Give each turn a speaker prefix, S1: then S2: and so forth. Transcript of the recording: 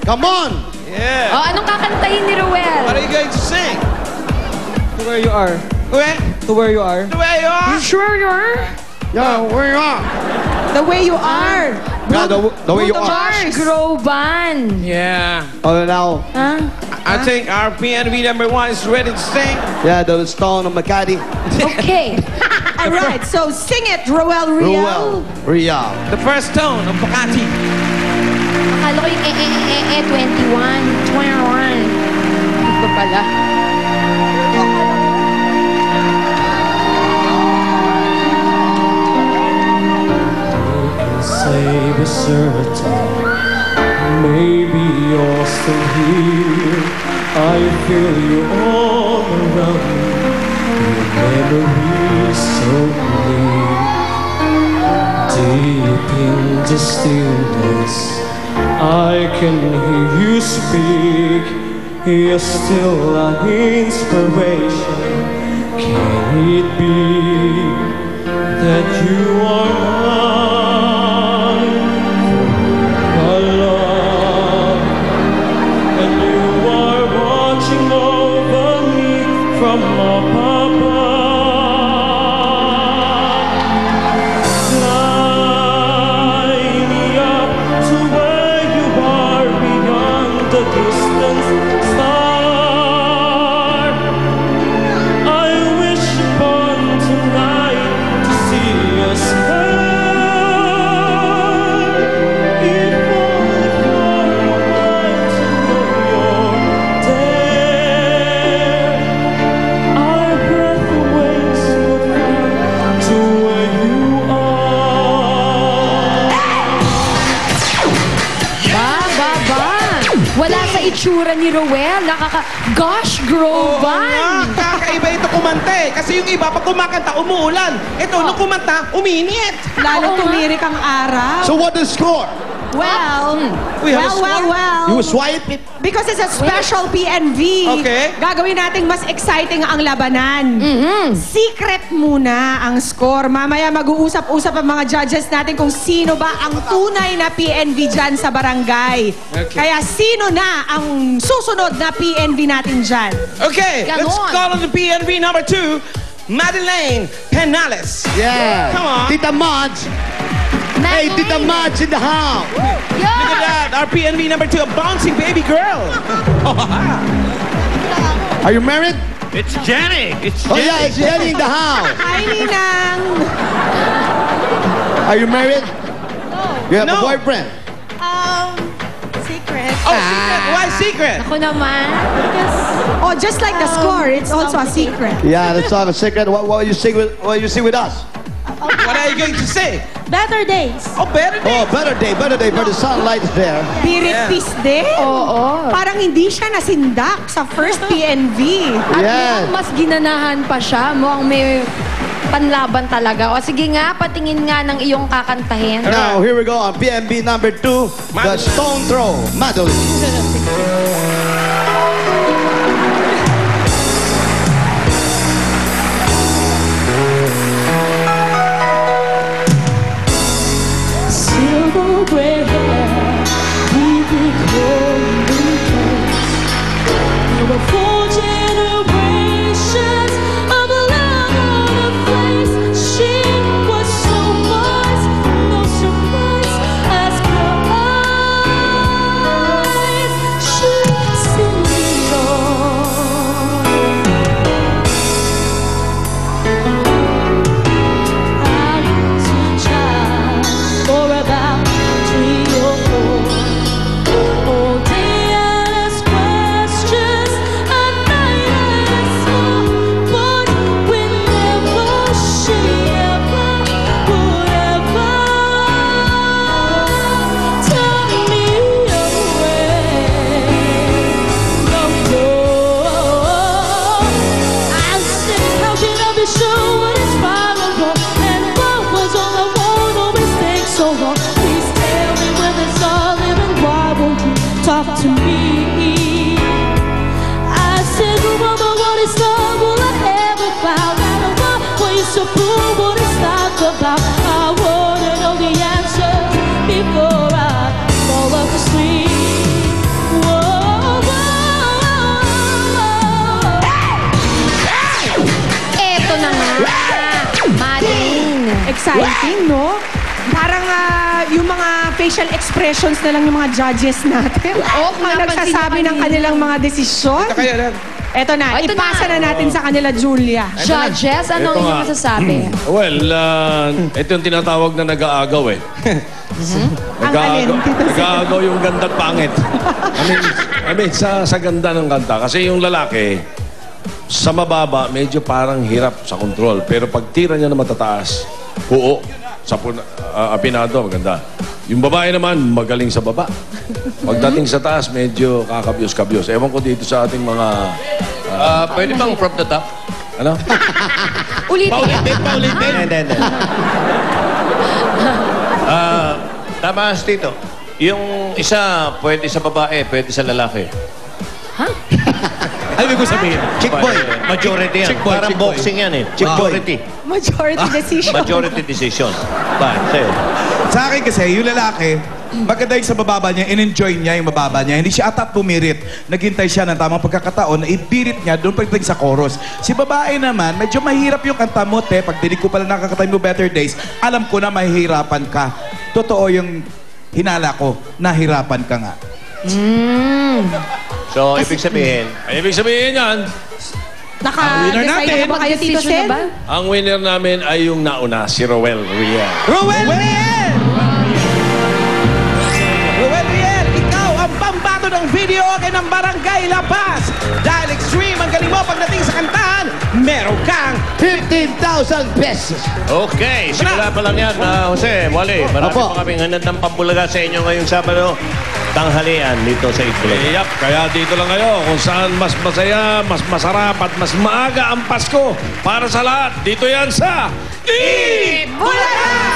S1: Come on!
S2: Yeah.
S3: Oh, anong kakantahin ni Ruel?
S2: What are you going to sing?
S4: To where you are.
S2: Where?
S4: To where you are.
S2: The way you are?
S3: Sure you are?
S1: Yeah, where you are?
S5: The way you are.
S1: Yeah, the way you are.
S3: Josh Groban.
S2: Yeah.
S1: Oh, now,
S3: Huh?
S2: I think our PNV number 1 is ready to sing.
S1: yeah, the Stone of Makati.
S3: Okay.
S5: All right, so sing it, Roel
S1: Ruel.
S5: Riel.
S1: Riel.
S2: The first tone of Makati.
S3: Akala ko yung 21. 21. Ito pala.
S4: Say the certain. Maybe you're still here. I feel you all around me. Your memories so clear. Deep in the stillness, I can hear you speak. You're still an inspiration. Can it be that you are mine for love, and you are watching over me from up above? Fly me up to where you are beyond the distance star. I wish upon tonight to see us high. If only for a while to know you're there. Our breath awaits so far to where you are.
S3: Wala sa itsura ni Ruel. Gosh, Groban.
S2: Kakaiba ito kumanta eh. Kasi yung iba, pag kumakanta, umuulan. Ito, nung kumanta, uminit.
S5: Lalo tumirik ang araw.
S1: So what the score?
S5: Well,
S2: We have a score?
S1: You swipe it?
S5: because it's a special PNV,
S2: Okay.
S5: gagawin nating mas exciting ang labanan. Secret muna ang score. Mamaya mag-uusap-usap ang mga judges natin kung sino ba ang tunay na PNV dyan sa barangay.
S2: Okay.
S5: Kaya sino na ang susunod na PNV natin dyan?
S2: Okay,
S3: Ganon.
S2: let's call on the PNV number 2, Madeleine Penales.
S1: Yeah.
S2: Come on.
S1: Tita Marge. Hey, Tita Marge in the house.
S2: Look at that, our PNV number 2, a bouncing baby girl.
S1: Are you married?
S2: It's Jenny. It's
S1: Oh yeah, it's Jenny in the house.
S5: Hi, Ninang!
S1: Are you married? You have a
S2: No.
S1: boyfriend?
S5: Secret.
S2: Oh, secret. Why secret?
S3: Ako naman.
S5: Oh, just like the score, it's also a secret.
S1: Yeah, let's have a secret. What will you sing with? What will you sing with us?
S2: What are you going to say?
S5: Better days.
S2: Oh, better
S1: Oh,
S2: day.
S1: better day, but the sunlight is there.
S5: Pirit-pis din.
S3: Oo.
S5: Parang hindi siya nasindak sa first PNV.
S3: At
S1: Yes.
S3: mukhang mas ginanahan pa siya. Mukhang may panlaban talaga. O sige nga, patingin nga ng iyong kakantahin.
S1: Now here we go on PNB number 2, the
S2: Madeline.
S1: Stone Throw, Madeline.
S4: Silver gray hair, deeply golden face. There were 4 generations of love on her face. She was so wise, no surprise, ask her eyes. She sweet. Whoa, whoa, whoa.
S3: Eto na nga. Madeline.
S5: Exciting, no? Parang yung mga facial expressions na lang yung mga judges natin.
S3: Oo,
S5: Mga
S3: napansin
S5: nagsasabi
S3: niyo
S5: ng
S3: kanina.
S5: kanilang mga desisyon.
S2: Ito kaya lang.
S5: Eto na,
S3: Ito
S5: ipasa
S3: na.
S5: na natin sa kanila, Julia.
S3: Judges, ano
S1: Ito
S3: ang inyong
S1: nga.
S3: masasabi?
S1: Well, ito yung tinatawag na nag-aagaw eh.
S5: Ang alin, Tito Sen?
S1: Nag-aagaw yung ganda at pangit. I mean sa ganda ng kanta. Kasi yung lalaki, sa mababa, medyo parang hirap sa control. Pero pag tira niya na matataas, buo. Sa apinado, maganda. Yung babae naman, magaling sa baba. Pagdating sa taas, medyo kakabyos-kabyos. Ewan ko dito sa ating mga...
S6: Pwede bang from the top?
S1: ano?
S3: Ulitin.
S2: Paulitin.
S1: Hindi.
S6: Tama, Tito. Yung isa, pwede sa babae, pwede sa lalaki.
S2: Ano ibig ko sabihin?
S6: Chick boy. Majority yan.
S2: Chick boy,
S6: Parang
S2: chick boy.
S6: boxing yan eh. Majority.
S5: Majority decision.
S6: Majority decision. Ba, sa'yo.
S7: Sa akin kasi, yung lalaki, maganda yung sa bababa niya, in-enjoy niya yung bababa niya. Hindi siya atat pumirit. Naghintay siya ng tamang pagkakataon na ibirit niya doon pagdating sa chorus. Si babae naman, medyo mahirap yung kanta mo, te. Pag dinig ko pala nakakatay mo Better Days, alam ko na mahihirapan ka. Totoo yung hinala ko, nahirapan ka nga.
S6: So, ibig sabihin,
S1: Ay, ibig sabihin yan,
S5: Naka-decide na ba kayo, Tito
S3: Decision
S5: Sen?
S3: na ba?
S1: ang winner namin ay yung nauna, si Roel Riel.
S2: Ruel Riel! Ruel Riel, ikaw ang pambato ng video okay ng Barangay La Paz. Dahil extreme ang galing mo pagdating sa kantahan, meron kang
S1: 15,000 pesos.
S6: okay, simula pa lang yan, Jose, Wally. Marami
S1: Opo.
S6: pa kaming hanad ng pambulaga sa inyo ngayong Sabado. Tanghalian dito sa Itbulaga.
S1: Yap, kaya dito lang kayo kung saan mas masaya, mas masarap at mas maaga ang Pasko para sa lahat. Dito yan sa
S5: Bulaga!